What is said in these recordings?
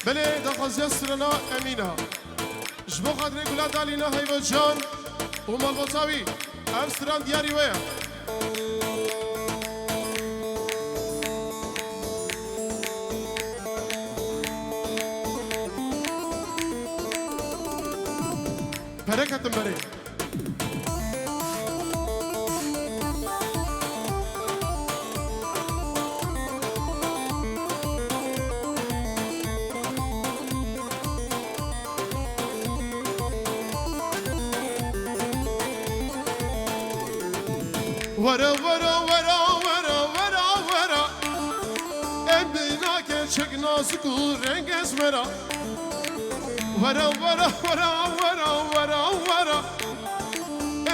بله دخوازی سرنا امینه جبو خاطر گلاد علینا حیوان جان و مالبوتاوی ام سران دیاری ویا برکتم بره ورا ورا ورا ورا ورا ورا امنا که چک نازکو رنگ اسمرا ورا ورا ورا ورا ورا ورا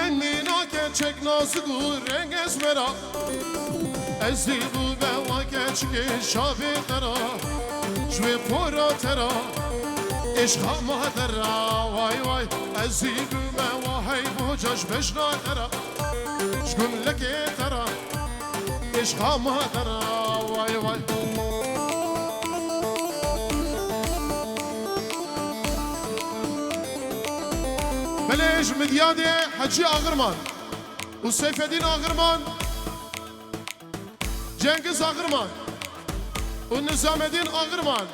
امنا که چک نازکو رنگ اسمرا ازیبو به واقع چک شافی ترا جوی پورا ترا عشق ما ترا وای وای ازیبو به واقع بوجش بشنا ترا شكون لك ترى ايش ما ترى واي واي بليش مديادي حجي اغرمان وسيف الدين اغرمان جنكيز اغرمان والنظام الدين اغرمان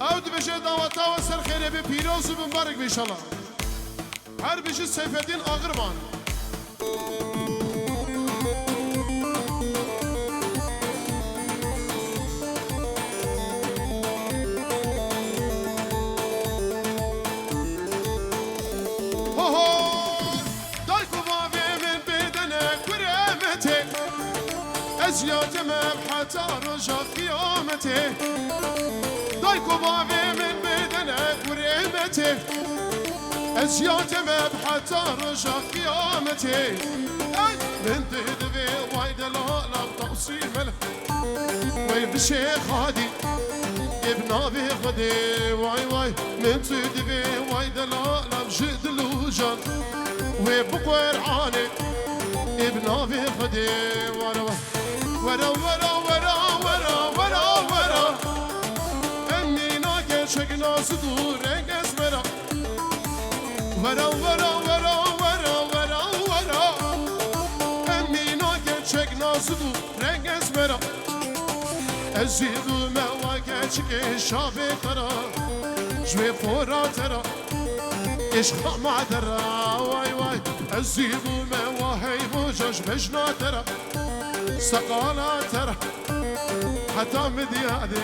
او دبشي دعوتا وسر خيري ببيروز وبمبارك ان شاء الله هر بشي سيف الدين اغرمان أزياد حتى رجع قيامته ضايكو بابي من بدنك ورحمته أزياد حتى رجع قيامته من تدبي وايد العالم توصيل مله ويب الشيخ هادي ابن ابي غدي واي واي من تدبي وايد العالم جد الوجان ويبقى عاني ابن ابي غدي ورا ورا ورا ورا ورا ورا ورا امينا geçek nasıl renk esmera ورا ورا ورا ورا ورا ورا امينا geçek nasıl renk esmera ازيدو ما geçek şabe tara جوي فورا ترى عشق ما ترى واي واي ازيدو ما هي بوجش بجنا ترى سقالا ترى حتى مديادي